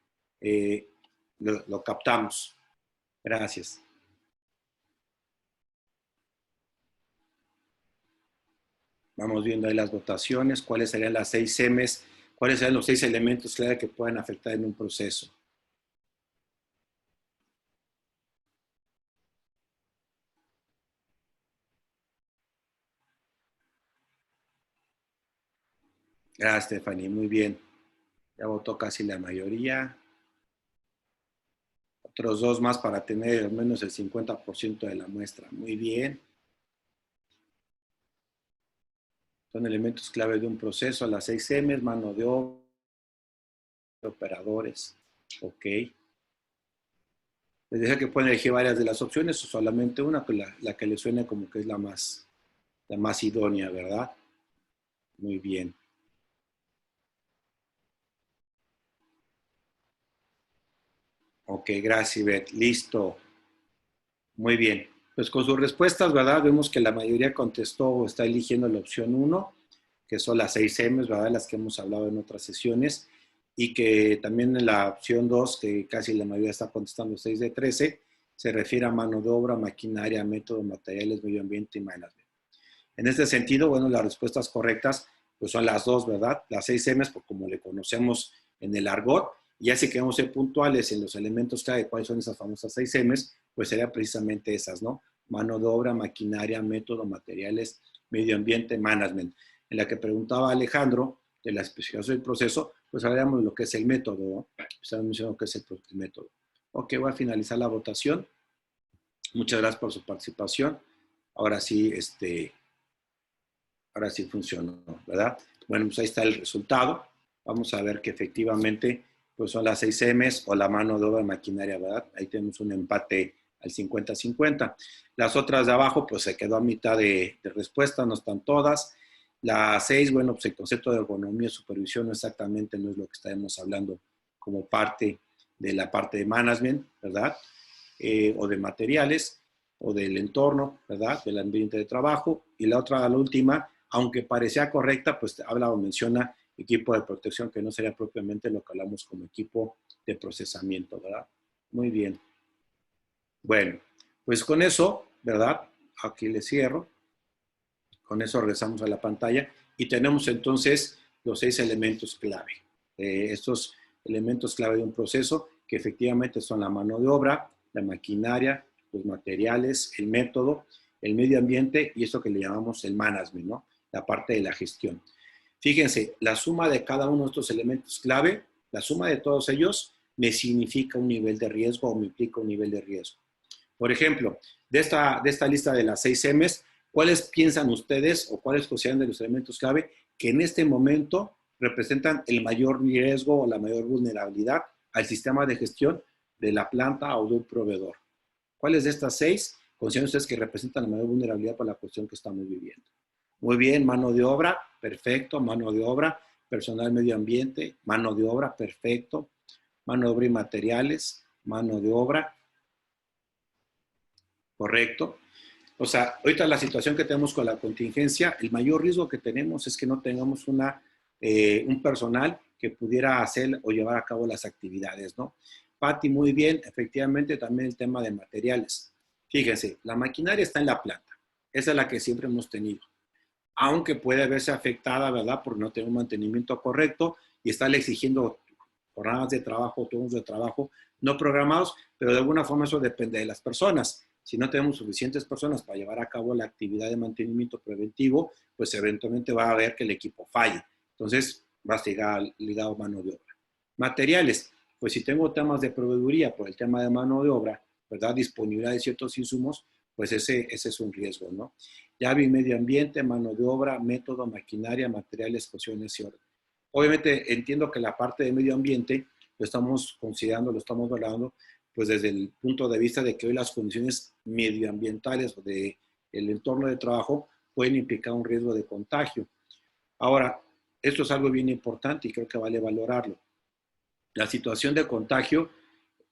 Speaker 1: lo captamos. Gracias. Vamos viendo ahí las votaciones, cuáles serían las 6 M's, cuáles serían los 6 elementos clave que pueden afectar en un proceso. Gracias, Stephanie, muy bien. Ya votó casi la mayoría. Otros dos más para tener al menos el 50% de la muestra. Muy bien. Son elementos clave de un proceso. Las 6 M's, mano de obra, operadores. Ok. Les dije que pueden elegir varias de las opciones o solamente una, pues la que les suene como que es la más idónea, ¿verdad? Muy bien. Ok, gracias, Ivette. Listo. Muy bien. Pues con sus respuestas, ¿verdad? Vemos que la mayoría contestó o está eligiendo la opción uno, que son las 6 M's, ¿verdad? Las que hemos hablado en otras sesiones. Y que también en la opción 2, que casi la mayoría está contestando 6 de 13, se refiere a mano de obra, maquinaria, método, materiales, medio ambiente y management. En este sentido, bueno, las respuestas correctas pues son las dos, ¿verdad? Las 6 M's, por como le conocemos en el argot, y ya si queremos ser puntuales en los elementos clave, cuáles son esas famosas 6 M's, pues serían precisamente esas, ¿no? Mano de obra, maquinaria, método, materiales, medio ambiente, management. En la que preguntaba Alejandro de la especificación del proceso, pues hablábamos de lo que es el método, ¿no? Estamos mencionando qué es el método. Ok, voy a finalizar la votación. Muchas gracias por su participación. Ahora sí, ahora sí funcionó, ¿verdad? Bueno, pues ahí está el resultado. Vamos a ver que efectivamente pues son las 6 M's o la mano de obra de maquinaria, ¿verdad? Ahí tenemos un empate al 50-50. Las otras de abajo pues se quedó a mitad de respuesta, no están todas. La 6, bueno, pues el concepto de ergonomía y supervisión exactamente no es lo que estaremos hablando como parte de la parte de management, ¿verdad? O de materiales o del entorno, ¿verdad? Del ambiente de trabajo. Y la otra, la última, aunque parecía correcta, pues habla o menciona equipo de protección, que no sería propiamente lo que hablamos como equipo de procesamiento, ¿verdad? Muy bien. Bueno, pues con eso, ¿verdad? Aquí le cierro. Con eso regresamos a la pantalla y tenemos entonces los 6 elementos clave. Estos elementos clave de un proceso que efectivamente son la mano de obra, la maquinaria, los materiales, el método, el medio ambiente y eso que le llamamos el management, ¿no? La parte de la gestión. Fíjense, la suma de cada uno de estos elementos clave, la suma de todos ellos me significa un nivel de riesgo o me implica un nivel de riesgo. Por ejemplo, de esta lista de las 6 M's, ¿cuáles piensan ustedes o cuáles consideran de los elementos clave que en este momento representan el mayor riesgo o la mayor vulnerabilidad al sistema de gestión de la planta o de un proveedor? ¿Cuáles de estas 6 consideran ustedes que representan la mayor vulnerabilidad para la cuestión que estamos viviendo? Muy bien, mano de obra, perfecto, mano de obra, personal medio ambiente, mano de obra, perfecto, mano de obra y materiales, mano de obra, correcto. O sea, ahorita la situación que tenemos con la contingencia, el mayor riesgo que tenemos es que no tengamos un personal que pudiera hacer o llevar a cabo las actividades, ¿no? Pati, muy bien, efectivamente también el tema de materiales. Fíjense, la maquinaria está en la planta, esa es la que siempre hemos tenido, aunque puede verse afectada, ¿verdad? Por no tener un mantenimiento correcto y estarle exigiendo jornadas de trabajo, turnos de trabajo no programados, pero de alguna forma eso depende de las personas. Si no tenemos suficientes personas para llevar a cabo la actividad de mantenimiento preventivo, pues eventualmente va a haber que el equipo falle. Entonces, va a estar ligado a mano de obra. Materiales, pues si tengo temas de proveeduría por el tema de mano de obra, ¿verdad? Disponibilidad de ciertos insumos, pues ese es un riesgo, ¿no? Ya vi medio ambiente, mano de obra, método, maquinaria, materiales, cuestiones y orden. Obviamente entiendo que la parte de medio ambiente lo estamos considerando, lo estamos valorando, pues desde el punto de vista de que hoy las condiciones medioambientales o de el entorno de trabajo pueden implicar un riesgo de contagio. Ahora, esto es algo bien importante y creo que vale valorarlo. La situación de contagio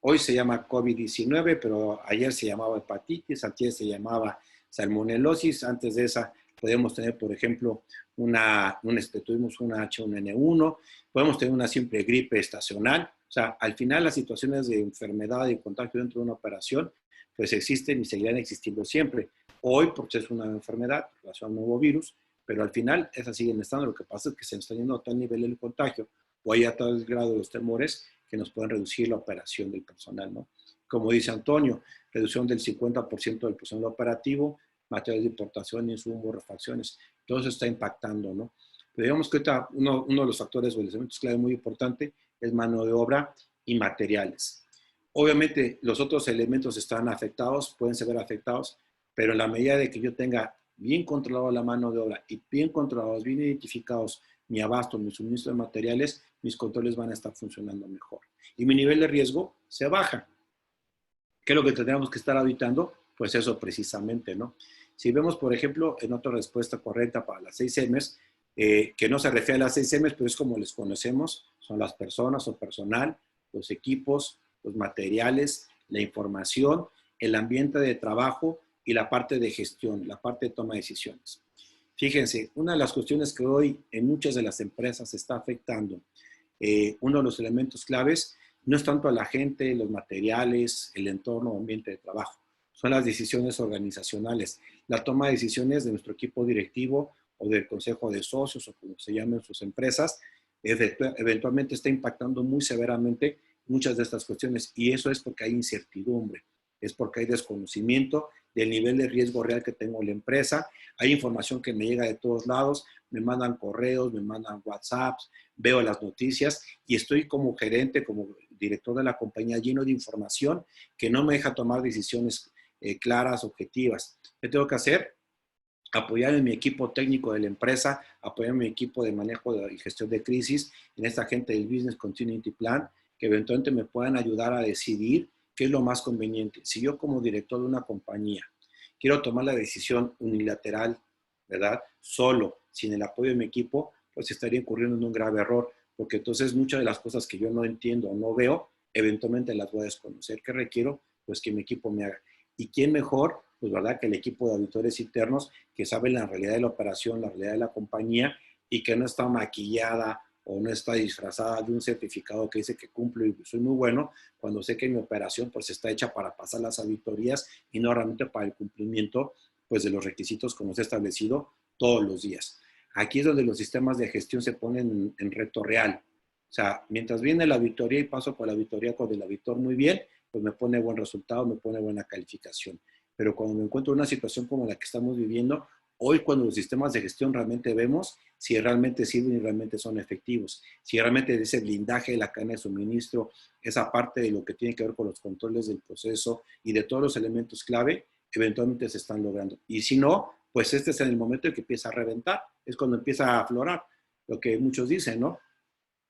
Speaker 1: hoy se llama COVID-19, pero ayer se llamaba hepatitis, antes se llamaba salmonelosis, antes de esa podemos tener, por ejemplo, tuvimos una H1N1, podemos tener una simple gripe estacional. O sea, al final las situaciones de enfermedad y contagio dentro de una operación, pues existen y seguirán existiendo siempre. Hoy, porque es una enfermedad, relación a un nuevo virus, pero al final esas siguen estando. Lo que pasa es que se está yendo a tal nivel el contagio o hay a tal grado los temores que nos pueden reducir la operación del personal, ¿no? Como dice Antonio, reducción del 50% del personal operativo, materiales de importación, insumos, refacciones, todo eso está impactando, ¿no? Pero digamos que ahorita uno de los factores o los elementos clave muy importante es mano de obra y materiales. Obviamente los otros elementos están afectados, pueden ser afectados, pero en la medida de que yo tenga bien controlado la mano de obra y bien controlados, bien identificados mi abasto, mi suministro de materiales, mis controles van a estar funcionando mejor. Y mi nivel de riesgo se baja. ¿Qué es lo que tendríamos que estar auditando? Pues eso precisamente, ¿no? Si vemos, por ejemplo, en otra respuesta correcta para las 6 M's, que no se refiere a las 6 M's, pero es como les conocemos, son las personas o personal, los equipos, los materiales, la información, el ambiente de trabajo y la parte de gestión, la parte de toma de decisiones. Fíjense, una de las cuestiones que hoy en muchas de las empresas está afectando, uno de los elementos claves, no es tanto a la gente, los materiales, el entorno o ambiente de trabajo, son las decisiones organizacionales, la toma de decisiones de nuestro equipo directivo o del consejo de socios o como se llamen sus empresas, eventualmente está impactando muy severamente muchas de estas cuestiones y eso es porque hay incertidumbre, es porque hay desconocimiento del nivel de riesgo real que tengo en la empresa, hay información que me llega de todos lados, me mandan correos, me mandan WhatsApps, veo las noticias y estoy como gerente, como director de la compañía lleno de información que no me deja tomar decisiones claras, objetivas. ¿Qué tengo que hacer? Apoyar en mi equipo técnico de la empresa, apoyar en mi equipo de manejo y gestión de crisis, en esta gente del Business Continuity Plan, que eventualmente me puedan ayudar a decidir qué es lo más conveniente. Si yo como director de una compañía quiero tomar la decisión unilateral, ¿verdad? Solo, sin el apoyo de mi equipo, pues estaría incurriendo en un grave error, porque entonces muchas de las cosas que yo no entiendo o no veo, eventualmente las voy a desconocer. ¿Qué requiero? Pues que mi equipo me haga. ¿Y quién mejor? Pues verdad que el equipo de auditores internos que saben la realidad de la operación, la realidad de la compañía y que no está maquillada o no está disfrazada de un certificado que dice que cumplo y soy muy bueno, cuando sé que mi operación pues está hecha para pasar las auditorías y no realmente para el cumplimiento pues de los requisitos como se ha establecido todos los días. Aquí es donde los sistemas de gestión se ponen en reto real. O sea, mientras viene la auditoría y paso por la auditoría con el auditor muy bien, pues me pone buen resultado, me pone buena calificación. Pero cuando me encuentro en una situación como la que estamos viviendo, hoy cuando los sistemas de gestión realmente vemos si realmente sirven y realmente son efectivos, si realmente ese blindaje de la cadena de suministro, esa parte de lo que tiene que ver con los controles del proceso y de todos los elementos clave, eventualmente se están logrando. Y si no, pues este es el momento en que empieza a reventar, es cuando empieza a aflorar, lo que muchos dicen, ¿no?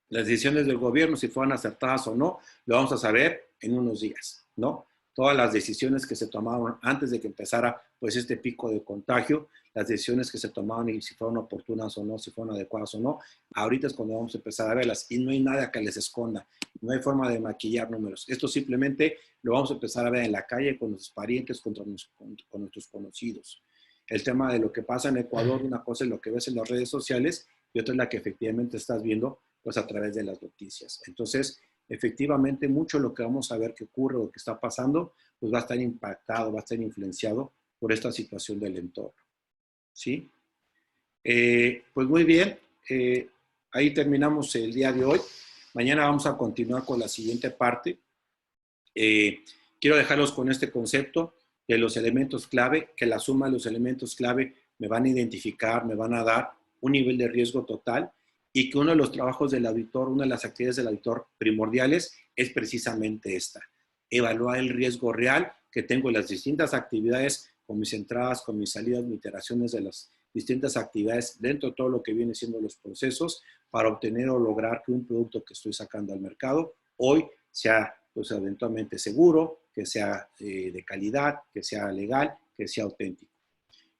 Speaker 1: Las decisiones del gobierno, si fueron acertadas o no, lo vamos a saber en unos días, ¿no? Todas las decisiones que se tomaban antes de que empezara pues este pico de contagio, las decisiones que se tomaban y si fueron oportunas o no, si fueron adecuadas o no, ahorita es cuando vamos a empezar a verlas y no hay nada que les esconda, no hay forma de maquillar números. Esto simplemente lo vamos a empezar a ver en la calle con nuestros parientes, con nuestros conocidos. El tema de lo que pasa en Ecuador, una cosa es lo que ves en las redes sociales y otra es la que efectivamente estás viendo pues a través de las noticias. Entonces, efectivamente, mucho de lo que vamos a ver que ocurre o que está pasando, pues va a estar impactado, va a estar influenciado por esta situación del entorno. ¿Sí? Pues muy bien, ahí terminamos el día de hoy. Mañana vamos a continuar con la siguiente parte. Quiero dejarlos con este concepto de los elementos clave, que la suma de los elementos clave me van a identificar, me van a dar un nivel de riesgo total y que uno de los trabajos del auditor, una de las actividades del auditor primordiales es precisamente esta, evaluar el riesgo real que tengo en las distintas actividades, con mis entradas, con mis salidas, mis iteraciones de las distintas actividades dentro de todo lo que viene siendo los procesos para obtener o lograr que un producto que estoy sacando al mercado hoy sea pues eventualmente seguro, que sea de calidad, que sea legal, que sea auténtico.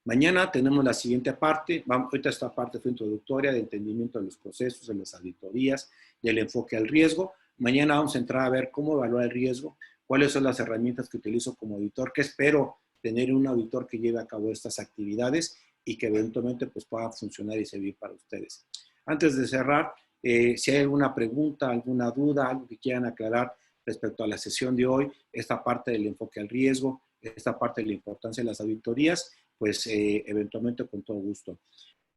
Speaker 1: Mañana tenemos la siguiente parte. Ahorita esta parte fue introductoria de entendimiento de los procesos, de las auditorías, del enfoque al riesgo. Mañana vamos a entrar a ver cómo evaluar el riesgo, cuáles son las herramientas que utilizo como auditor, que espero tener un auditor que lleve a cabo estas actividades y que eventualmente pues, pueda funcionar y servir para ustedes. Antes de cerrar, si hay alguna pregunta, alguna duda, algo que quieran aclarar respecto a la sesión de hoy, esta parte del enfoque al riesgo, esta parte de la importancia de las auditorías, pues eventualmente con todo gusto.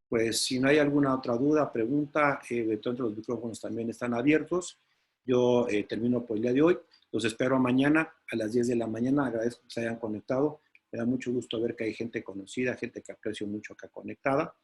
Speaker 1: Pues si no hay alguna otra duda, pregunta, eventualmente los micrófonos también están abiertos. Yo termino por el día de hoy. Los espero mañana a las 10 de la mañana. Agradezco que se hayan conectado. Me da mucho gusto ver que hay gente conocida, gente que aprecio mucho acá conectada.